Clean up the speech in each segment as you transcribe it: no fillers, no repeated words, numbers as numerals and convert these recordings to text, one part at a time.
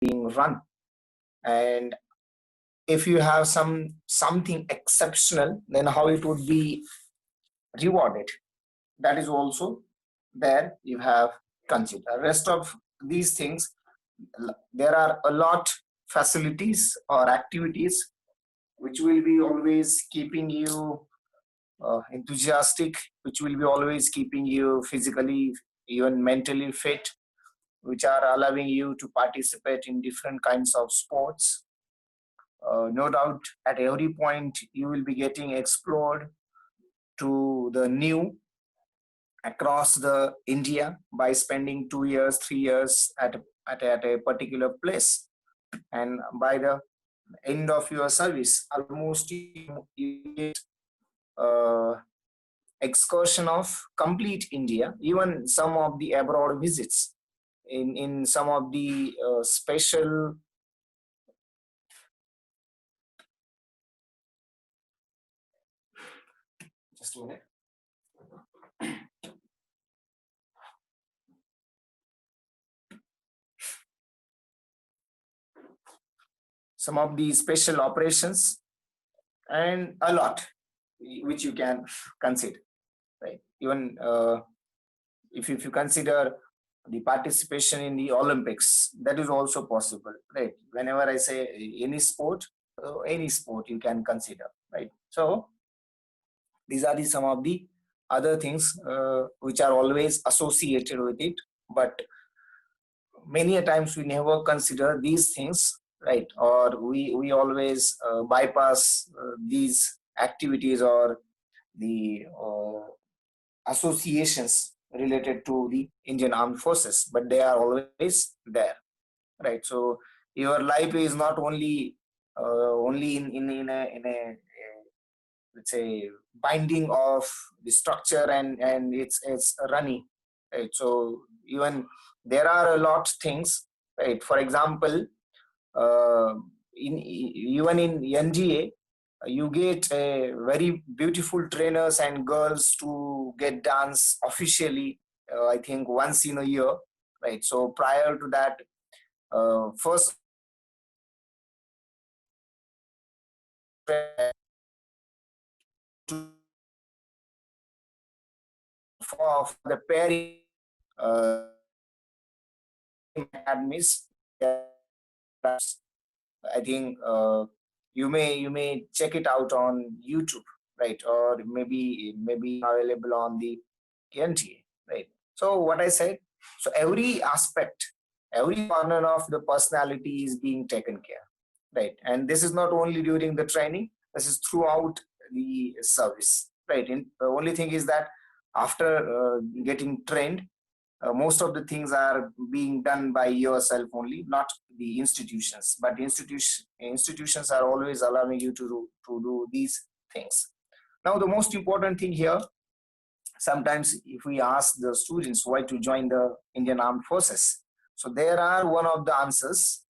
being run. And if you have something exceptional, then how it would be rewarded, that is also there you have consider. Rest of these things, there are a lot facilities or activities which will be always keeping you enthusiastic, which will be always keeping you physically, even mentally fit, which are allowing you to participate in different kinds of sports. No doubt at every point you will be getting explored to the new across the India by spending 2 years, 3 years at a particular place. And by the end of your service, almost you get excursion of complete India, even some of the abroad visits in some of the special just a minute. Some of the special operations and a lot which you can consider, right? Even if you consider the participation in the Olympics, that is also possible, right? Whenever I say any sport you can consider, right? So these are some of the other things which are always associated with it, but many a times we never consider these things, right? Or we always bypass these activities or the associations related to the Indian Armed Forces, but they are always there, right? So your life is not only only in a let's say binding of the structure and it's running, right? So even there are a lot of things, right? For example, in even in NGA, you get very beautiful trainers and girls to get dance officially, I think once in a year, right? So prior to that, first for the pairing academies, I think you may check it out on YouTube, right? Or maybe available on the NTA, right? So what I said, so every aspect, every corner of the personality is being taken care, right? And this is not only during the training, this is throughout the service, right? And the only thing is that after getting trained, most of the things are being done by yourself only, not the institutions, but institutions are always allowing you to do these things. Now the most important thing here, sometimes if we ask the students why to join the Indian Armed Forces, so there are one of the answers,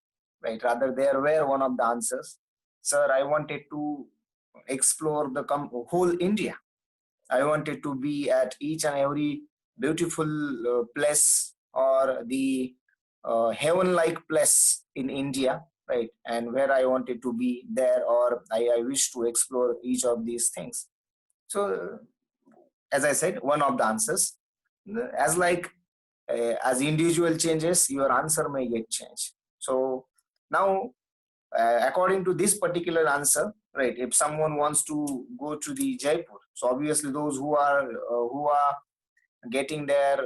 right? Rather there were one of the answers, sir, I wanted to explore the whole India. I wanted to be at each and every beautiful place or the heaven-like place in India, right? And where I wanted to be there, or I wish to explore each of these things. So, as I said, one of the answers, as like as individual changes, your answer may get changed. So now, according to this particular answer, right? If someone wants to go to the Jaipur, so obviously those who are getting their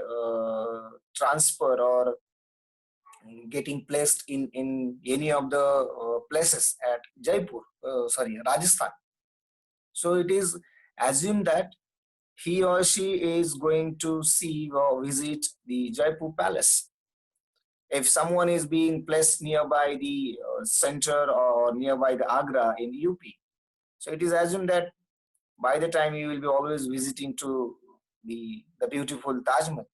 transfer or getting placed in any of the places at Jaipur, Rajasthan. So it is assumed that he or she is going to see or visit the Jaipur Palace. If someone is being placed nearby the center or nearby the Agra in UP, so it is assumed that by the time you will be always visiting to the beautiful Taj Mahal,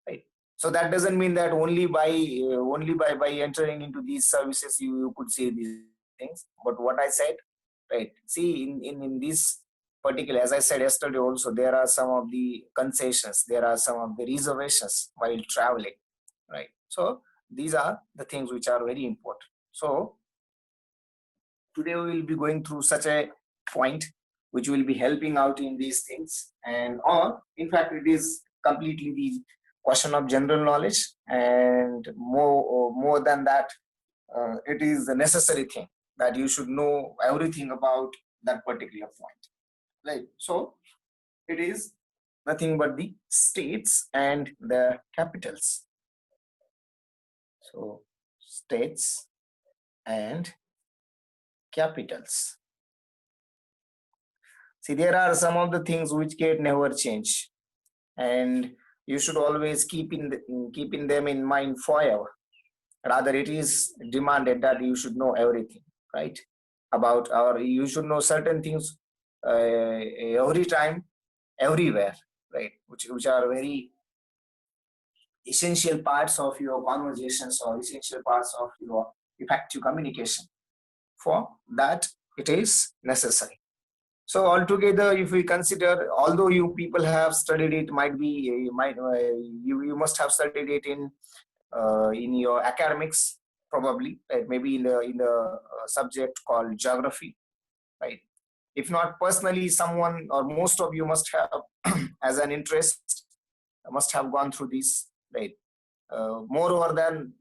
right? So that doesn't mean that only by entering into these services you could see these things. But what I said, right? See, in this particular, as I said yesterday also, there are some of the concessions, there are some of the reservations while traveling, right? So these are the things which are very important. So today we will be going through such a point which will be helping out in these things, and or in fact it is completely the question of general knowledge, and more than that, it is a necessary thing that you should know everything about that particular point, right? So it is nothing but the states and the capitals. So states and capitals. See, there are some of the things which can never change, and you should always keeping them in mind forever. Rather, it is demanded that you should know everything, right? About, or you should know certain things every time, everywhere, right? Which are very essential parts of your conversations or essential parts of your effective communication. For that, it is necessary. So altogether, if we consider, although you people have studied it, might be you must have studied it in your academics, probably, right? Maybe in the subject called geography, right? If not personally, someone or most of you must have as an interest, must have gone through this, right? Moreover than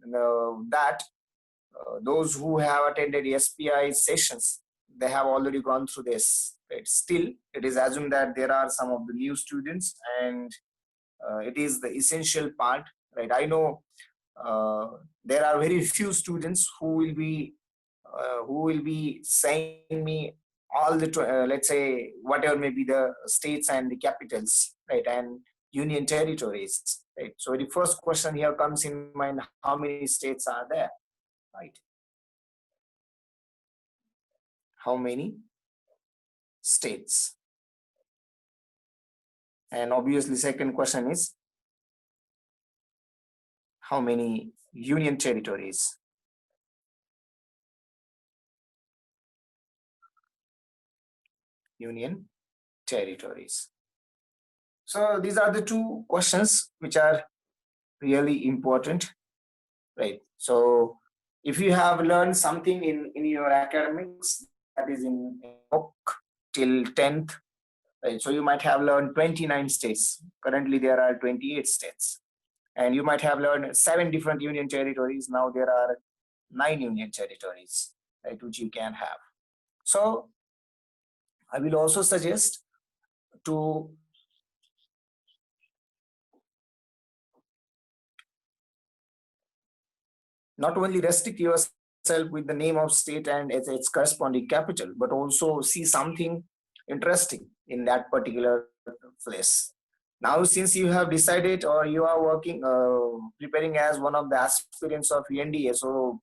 that, those who have attended SPI sessions, they have already gone through this, right? Still, it is assumed that there are some of the new students, and it is the essential part, right? I know uh, there are very few students who will be saying me all the let's say whatever may be the states and the capitals, right, and union territories, right? So the first question here comes in mind: how many states are there, right? How many states? And obviously, second question is how many union territories? Union territories. So these are the two questions which are really important, right? So if you have learned something in your academics, that is in book till 10th, right? So you might have learned 29 states. Currently there are 28 states, and you might have learned 7 different union territories. Now there are 9 union territories, right, which you can have. So I will also suggest to not only restrict yourself with the name of state and its corresponding capital, but also see something interesting in that particular place. Now, since you have decided or you are working, preparing as one of the aspirants of NDA, so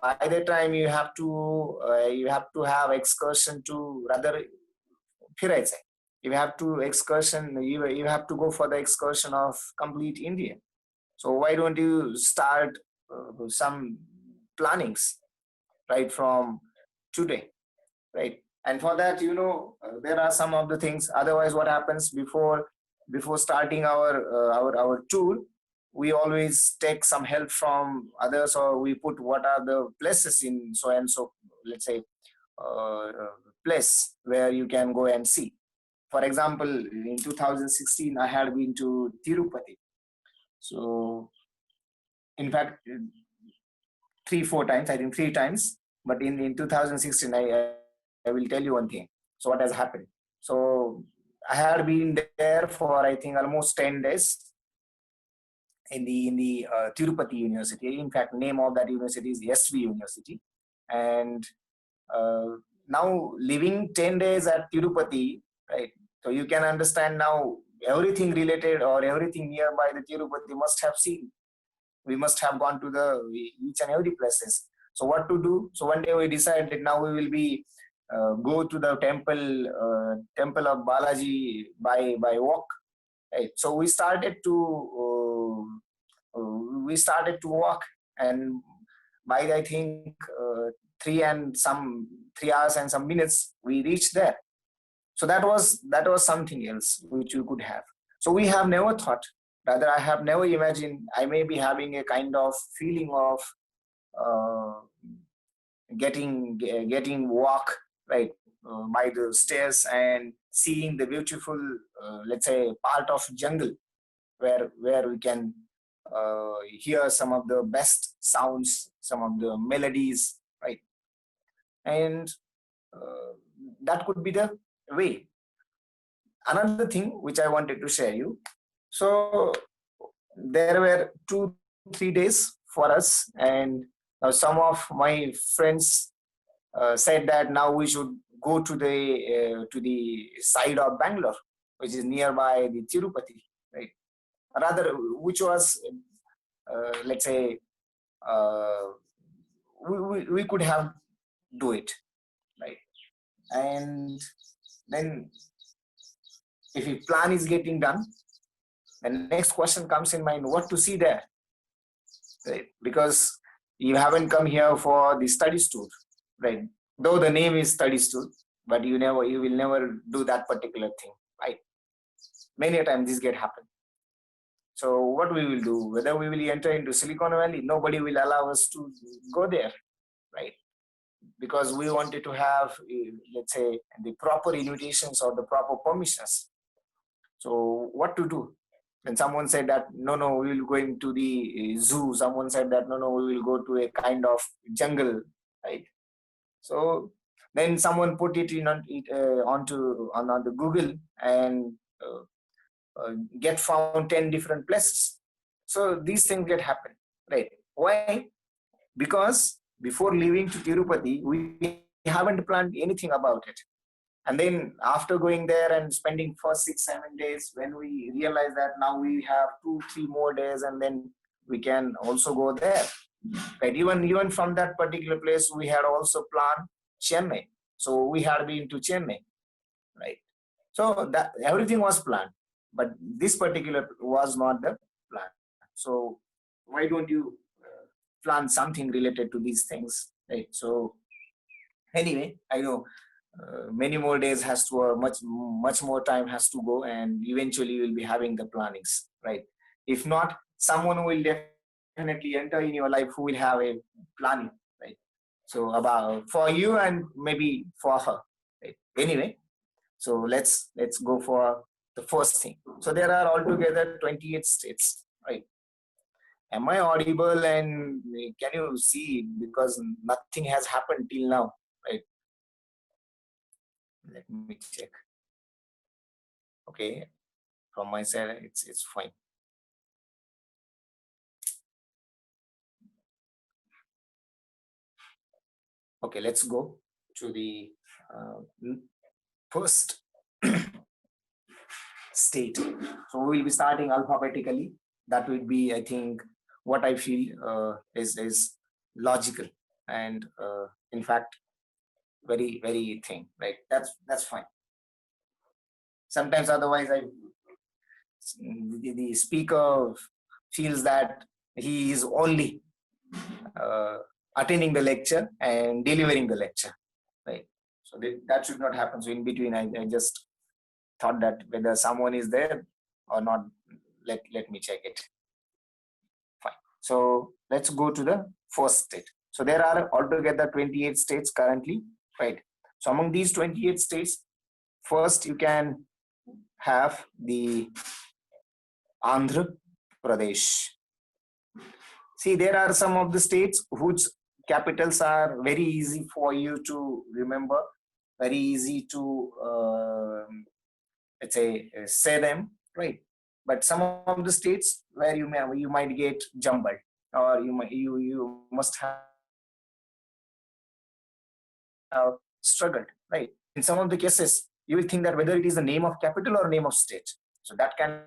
by the time you have to have excursion to rather फिरायचंय. You have to excursion. You have to go for the excursion of complete India. So why don't you start some plannings right from today, right? And for that, there are some of the things. Otherwise, what happens before starting our tour, we always take some help from others, or we put what are the places in so and so, let's say, uh, place where you can go and see. For example, in 2016, I had been to Tirupati. So in fact, 3 4 times, I think 3 times. But in 2016, I will tell you one thing. So what has happened? So I had been there for, I think, almost 10 days in the Tirupati University. In fact, name of that university is SV University. And uh, now living 10 days at Tirupati, right? So you can understand now everything related or everything nearby the Tirupati must have seen. We must have gone to the each and every places. So what to do? So one day we decided now we will be go to the temple of Balaji by walk. Right. So we started to walk, and by I think 3 hours and some minutes we reached there. So that was something else which you could have. So we have never thought. Rather, I have never imagined I may be having a kind of feeling of uh, getting walk, right, by the stairs and seeing the beautiful, let's say, part of jungle where we can hear some of the best sounds, some of the melodies, right? And uh, that could be the way. Another thing which I wanted to share you. So there were 2 3 days for us, and some of my friends said that now we should go to the side of Bangalore, which is nearby the Tirupati, right? Rather, which was, let's say, uh, we could have do it, right? And then if a plan is getting done, the next question comes in mind: what to see there, right? Because you haven't come here for the studies tour, right? Though the name is studies tour, but you will never do that particular thing, right? Many a time this get happen. So what we will do, whether we will enter into Silicon Valley, nobody will allow us to go there, right? Because we wanted to have, let's say, the proper invitations or the proper permissions. So what to do? When someone said that no, we will go into the zoo. Someone said that no, we will go to a kind of jungle, right? So then someone put it in on the Google and get found 10 different places. So these things get happen, right? Why? Because before leaving to Tirupati, we haven't planned anything about it. And then after going there and spending for 6 7 days, when we realize that now we have 2 3 more days, and then we can also go there, right? Even from that particular place, we had also planned Chennai. So we had been to Chennai, right? So that everything was planned, but this particular was not the plan. So why don't you plan something related to these things, right? So anyway, I know many more days has to much more time has to go, and eventually you'll be having the plannings, right? If not, someone will definitely enter in your life who will have a planning, right? So about for you and maybe for her, right? Anyway, so let's go for the first thing. So there are altogether 28 states, right? Am I audible, and can you see, because nothing has happened till now, right? Let me check. Okay, from my side it's fine. Okay, let's go to the uh, first state. So we will be starting alphabetically. That would be, I think, what I feel is logical, and in fact very thing, right? That's fine. Sometimes otherwise the speaker feels that he is only uh, attending the lecture and delivering the lecture, right? So that should not happen. So in between, I just thought that whether someone is there or not, let me check it. Fine. So let's go to the first state. So there are altogether 28 states currently, right? So among these 28 states, first you can have the Andhra Pradesh. See, there are some of the states whose capitals are very easy for you to remember, very easy to let's say them, right? But some of the states where you might get jumbled, or you must have struggled, right? In some of the cases, you will think that whether it is the name of capital or name of state. So that kind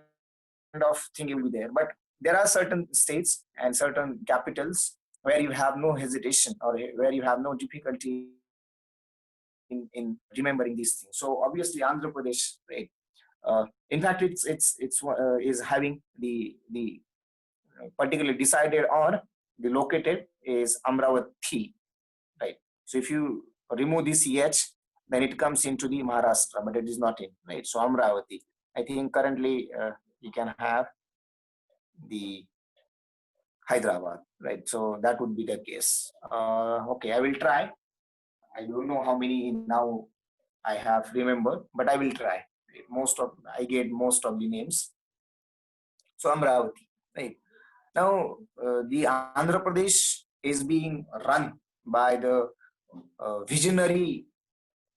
of thing will be there. But there are certain states and certain capitals where you have no hesitation, or where you have no difficulty in remembering these things. So obviously Andhra Pradesh, right? In fact, is having the particularly decided or the located is Amravati, right? So if you remove this EH, then it comes into the Maharashtra, but it is not in, right? So Amravati, I think currently you can have. the Hyderabad, right? So that would be the case. Okay, I will try. I don't know how many now I have remembered, but I will try. I get most of the names. So Amravati, right? Now, the Andhra Pradesh is being run by the visionary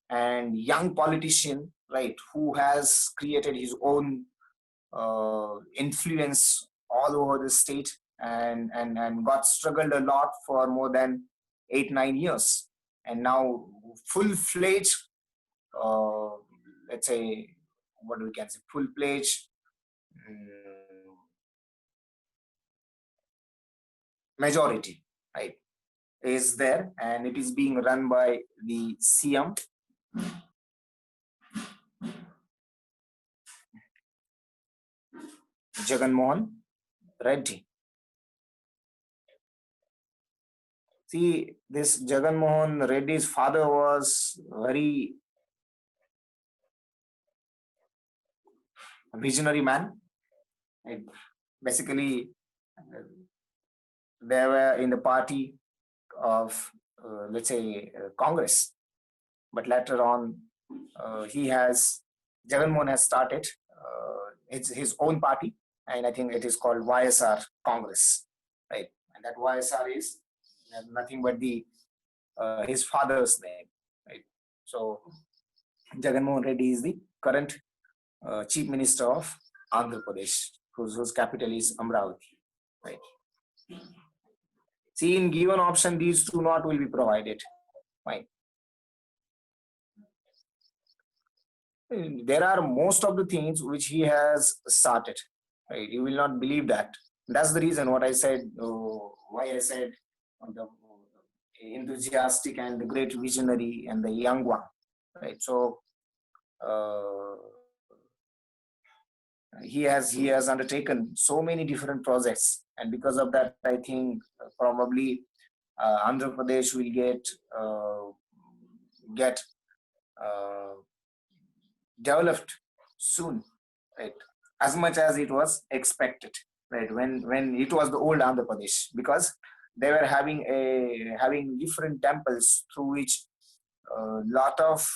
and young politician, right, who has created his own influence all over the state, and got struggled a lot for more than 8 9 years, and now full fledged, uh, let's say, what we can say, full fledged majority, right, is there, and it is being run by the CM Jagan Mohan Reddy. See, this Jagan Mohan Reddy's father was very visionary man. Right? Basically, they were in the party of, let's say, Congress, but later on, he has Jagan Mohan has started his own party, and I think it is called YSR Congress, right? And that YSR is nothing but the his father's name, right? So Jagan Mohan Reddy is the current Chief Minister of Andhra Pradesh, whose capital is Amravati, right? See, in given option, these two not will be provided. Fine. There are most of the things which he has started. Right? You will not believe that. That's the reason what I said. Why I said the enthusiastic and the great visionary and the young one. Right. So uh, he has undertaken so many different projects, and because of that, I think probably Andhra Pradesh will get uh, developed soon, right? As much as it was expected, right? When it was the old Andhra Pradesh, because they were having different temples through which a lot of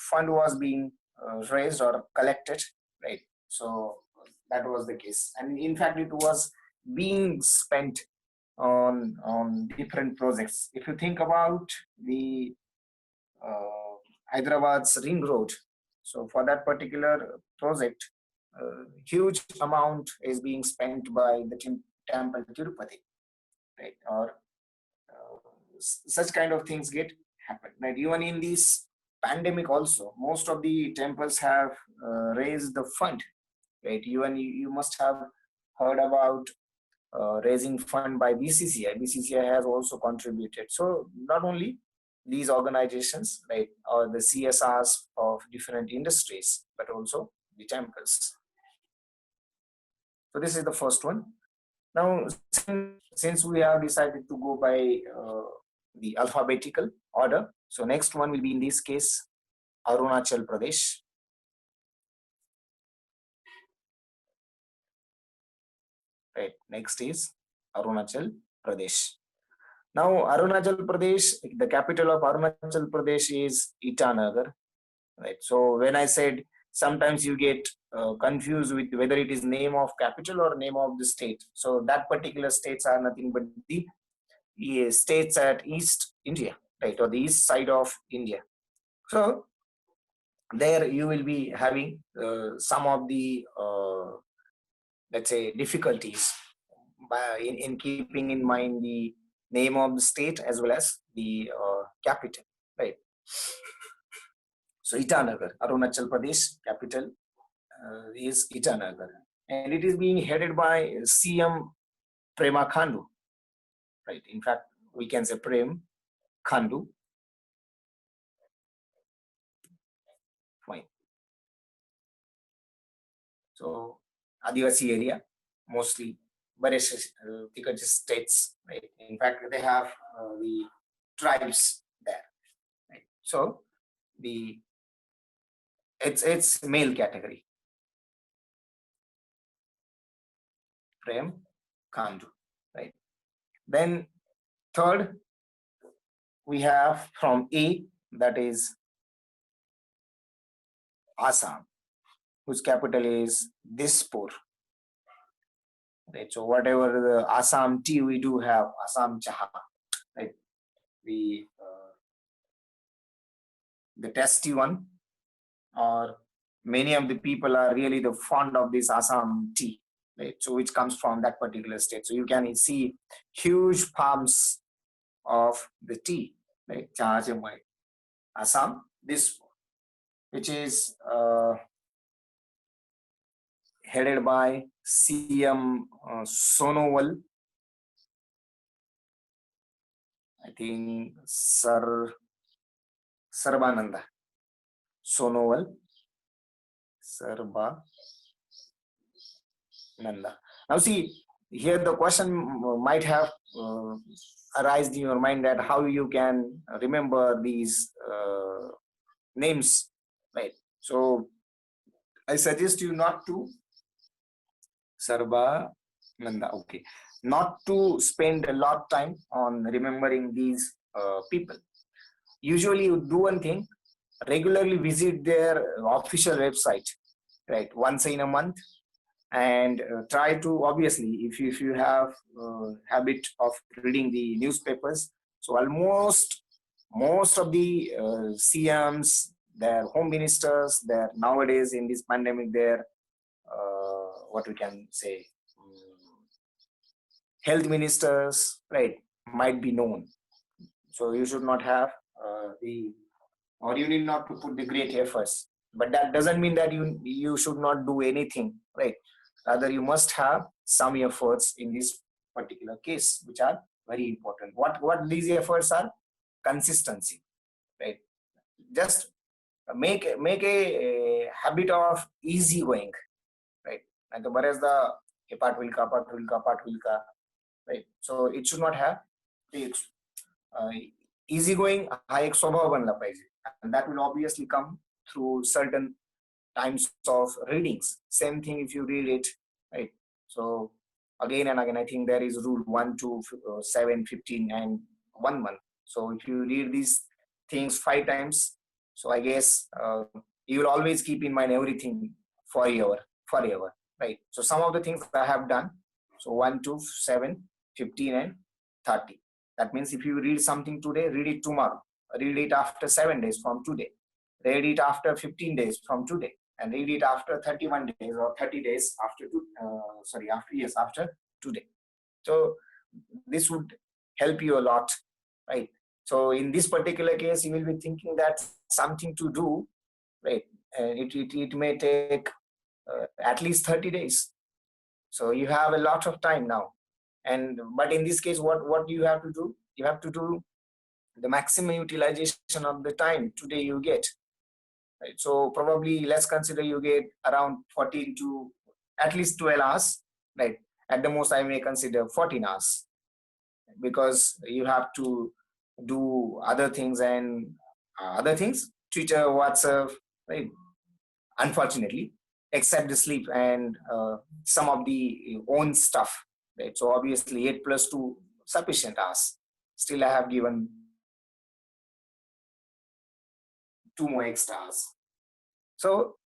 fund was being raised or collected, right? So that was the case, and in fact, it was being spent on different projects. If you think about the Hyderabad's ring road, so for that particular project, huge amount is being spent by the temple Tirupati, right? Or such kind of things get happen. Right? Even in this pandemic, also most of the temples have raised the fund. Right? Even you must have heard about raising fund by BCCI. BCCI has also contributed. So not only these organizations, right, or the CSRs of different industries, but also the temples. So this is the first one. Now, since we have decided to go by the alphabetical order, so next one will be in this case Arunachal Pradesh. Right. Next is Arunachal Pradesh. Now, Arunachal Pradesh, the capital of Arunachal Pradesh is Itanagar. Right. So when I said sometimes you get confused with whether it is name of capital or name of the state. So that particular states are nothing but the states at East India, right, or the east side of India. So there you will be having some of the let's say difficulties in keeping in mind the name of the state as well as the capital, right? So Itanagar, Arunachal Pradesh capital is Itanagar, and it is being headed by CM Prema Khandu, right? In fact, we can say Prem Khandu. Fine. So Adivasi area, mostly, but it's states, right? In fact, they have the tribes there, right? So the it's male category. Prem can't do, right? Then third, we have from A, that is Assam, whose capital is Dispur, right? So whatever the Assam tea we do have, Assam chaha, right? We the tasty one, or many of the people are really the fond of this Assam tea, right? So which comes from that particular state. So you can see huge farms of the tea, right? Assam, this which is headed by CM Sonowal, I think Sarbananda Sonowal, Sarbananda. Now see, here the question might have arised in your mind that how you can remember these names, right? So I suggest you not to Sarbananda, okay, not to spend a lot of time on remembering these people. Usually you do one thing, regularly visit their official website, right, once in a month, and try to, obviously, if you have habit of reading the newspapers, so almost most of the CMs, their home ministers, their nowadays in this pandemic, their what we can say, health ministers, right, might be known. So you should not have the, or you need not to put the great efforts. But that doesn't mean that you should not do anything, right? Rather, you must have some efforts in this particular case, which are very important. What these efforts are? Consistency, right? Just make a habit of easy going, right? And the whereas the part will ka, right? So it should not have the easy going हा एक स्वभाव बनला पाहिजे, and that will obviously come through certain times of readings. Same thing if you read it, right? So again and again, I think there is rule 1 to 7, 15, and 1 month. So if you read these things 5 times, so I guess you will always keep in mind everything forever, right? So some of the things I have done, so 1 to 7, 15, and 30. That means if you read something today, read it tomorrow, read it after 7 days from today, read it after 15 days from today, and read it after 31 days or 30 days after after today. So this would help you a lot, right? So in this particular case, you will be thinking that something to do, right? It may take at least 30 days. So you have a lot of time now. And but in this case, what you have to do? You have to do the maximum utilization of the time today you get. Right? So probably let's consider you get around 14 to at least 12 hours, right? At the most, I may consider 14 hours, because you have to do other things and Twitter, WhatsApp, right? Unfortunately, except the sleep and some of the own stuff, right? So obviously 8 plus 2 sufficient hours. Still, I have given 2 more extra hours. So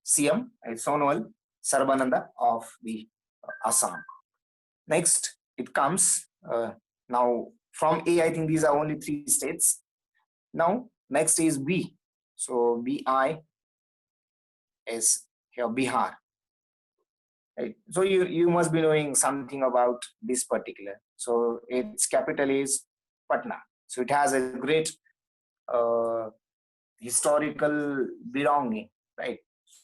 CM is Sonowal Sarbananda of the Assam. Next, it comes now from A. I think these are only 3 states. Now, next is B. So BI is here Bihar. Right? So you must be knowing something about this particular. So its capital is Patna. So it has a great historical belonging, right?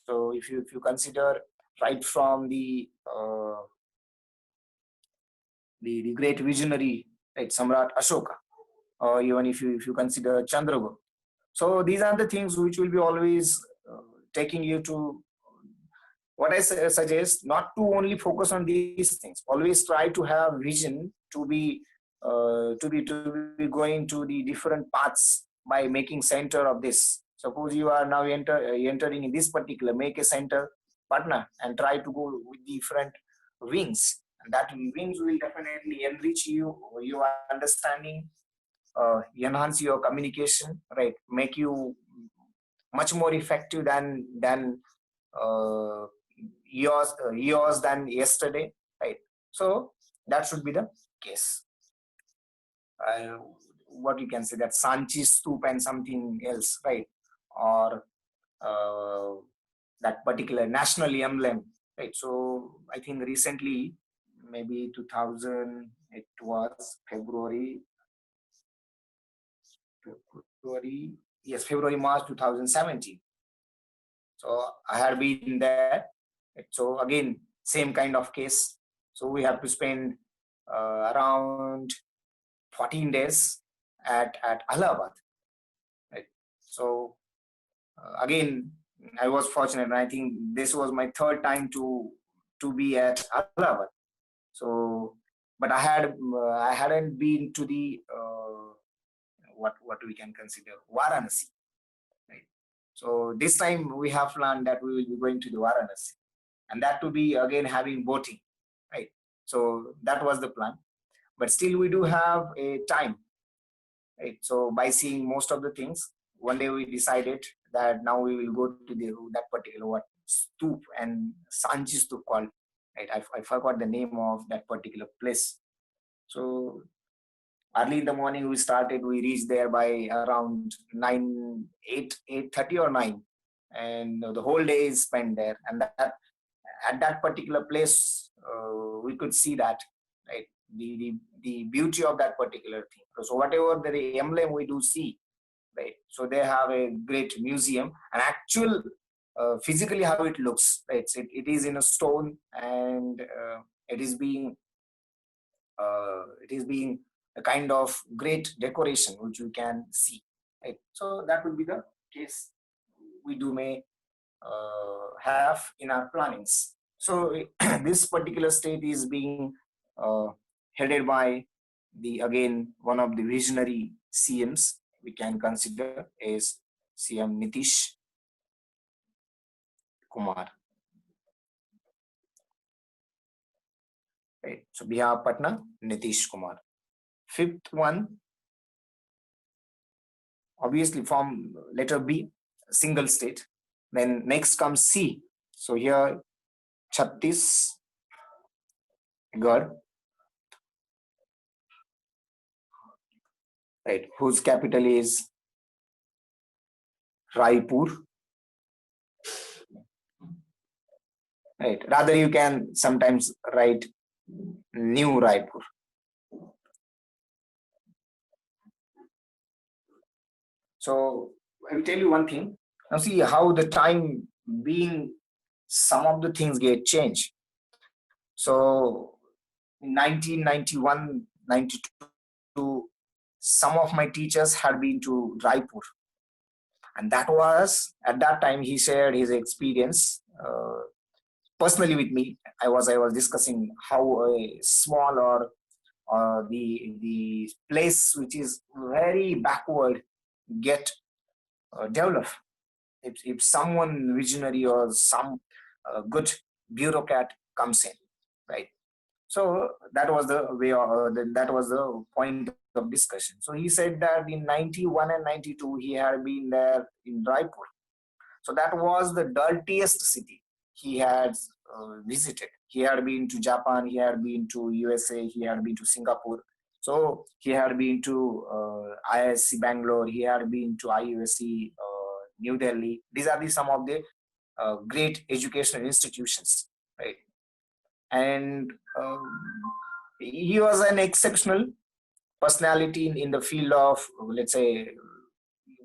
So if you consider right from the great visionary, right, Samrat Ashoka, or even if you consider Chandragupta. So these are the things which will be always taking you to what I suggest, not to only focus on these things. Always try to have vision to be going to the different paths by making center of this. Suppose you are now entering in this particular, make a center partner and try to go with different wings. and that events will definitely enrich your understanding, enhance your communication, right? Make you much more effective than uh, yours than yesterday, right? So that should be the case. uh, what you can say, that Sanchi Stoop and something else, right? Or uh, that particular national emblem, right? So I think recently, maybe 2000, it was February, yes, February, March 2017. So I had been there. So again, same kind of case. So we have to spend around 14 days at Allahabad. Right. So again, I was fortunate, and I think this was my third time to be at Allahabad. So, but I hadn't been to the what we can consider Varanasi. Right. So this time we have planned that we will be going to the Varanasi, and that to be again having boating. Right. So that was the plan. But still, we do have a time, right? So by seeing most of the things, one day we decided that now we will go to that particular what stoop and Sanchi stoop called, right? I forgot the name of that particular place. So early in the morning we started. We reached there by around 8:30 or 9, and the whole day is spent there. And that at that particular place, we could see that, right, the beauty of that particular thing. So whatever the emblem we do see, right, so they have a great museum, and actual physically how it looks, right? So it is in a stone, and it is being a kind of great decoration which you can see, right? So that would be the case we do may have in our plannings. So this particular state is being uh, headed by the again one of the visionary CMs we can consider is CM Nitish Kumar. Right. So Bihar Patna, Nitish Kumar. Fifth one, obviously from letter B, single state. Then next comes C. So here Chhattisgarh, right, whose capital is Raipur, right? Rather, you can sometimes write New Raipur. So I will tell you one thing. Now see how the time being, some of the things get changed. So in 1991, 92, some of my teachers had been to Raipur. And that was, at that time, he shared his experience personally with me. I was discussing how a small or the place which is very backward get developed if someone visionary or some good bureaucrat comes in, right? So that was the way, that was the point of discussion. So he said that in 91 and 92 he had been there in Raipur. So that was the dirtiest city he had visited. He had been to Japan, he had been to USA, he had been to Singapore. So he had been to ISC Bangalore, he had been to IUSC New Delhi. These are some of the great educational institutions, right? And he was an exceptional personality in the field of, let's say,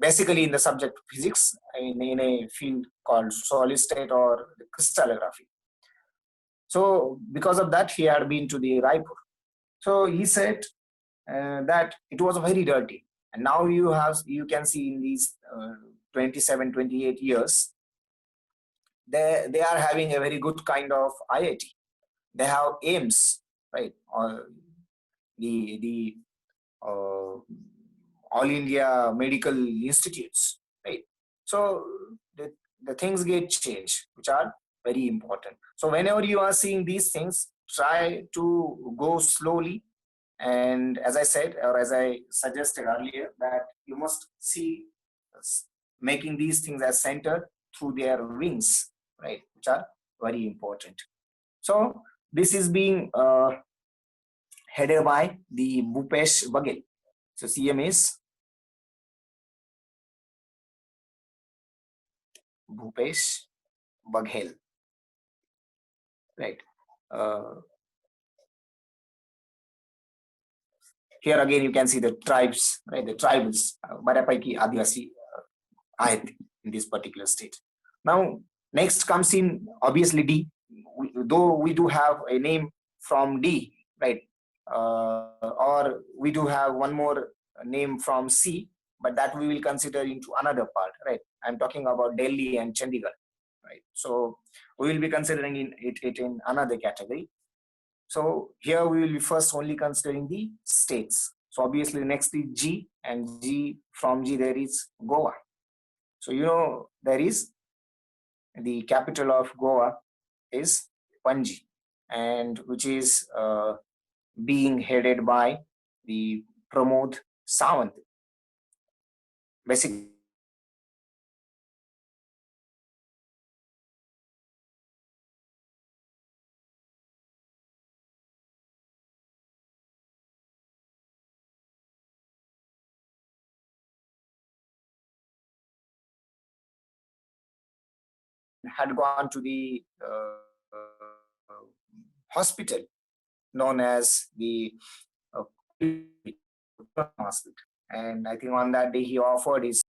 basically in the subject physics, in a field called solid state or crystallography. So because of that, he had been to the Raipur. So he said that it was very dirty. And now you can see in these 27, 28 years, they are having a very good kind of IIT. They have aims, right? Or the all India medical institutes, right? So the things get changed, which are very important. So whenever you are seeing these things, try to go slowly. And as I said, or as I suggested earlier, that you must see making these things as center through their wings, right, which are very important. So this is being headed by the Bhupesh Baghel. So CM is Bhupesh Baghel, right? Uh, Here again, you can see the tribes, right? The tribals, Barapaiki Adivasi Ayat in this particular state. Now, next comes in obviously D. Though we do have a name from D, right? Or we do have one more name from C, but that we will consider into another part, right? I'm talking about Delhi and Chandigarh, right? So we will be considering it in another category. So here we will be first only considering the states. So obviously next is G, and G, from G there is Goa. So there is the capital of Goa is Panji, and which is being headed by the Pramod Sawant. Basically, had gone to the hospital known as the uh, hospital, and I think on that day he offered his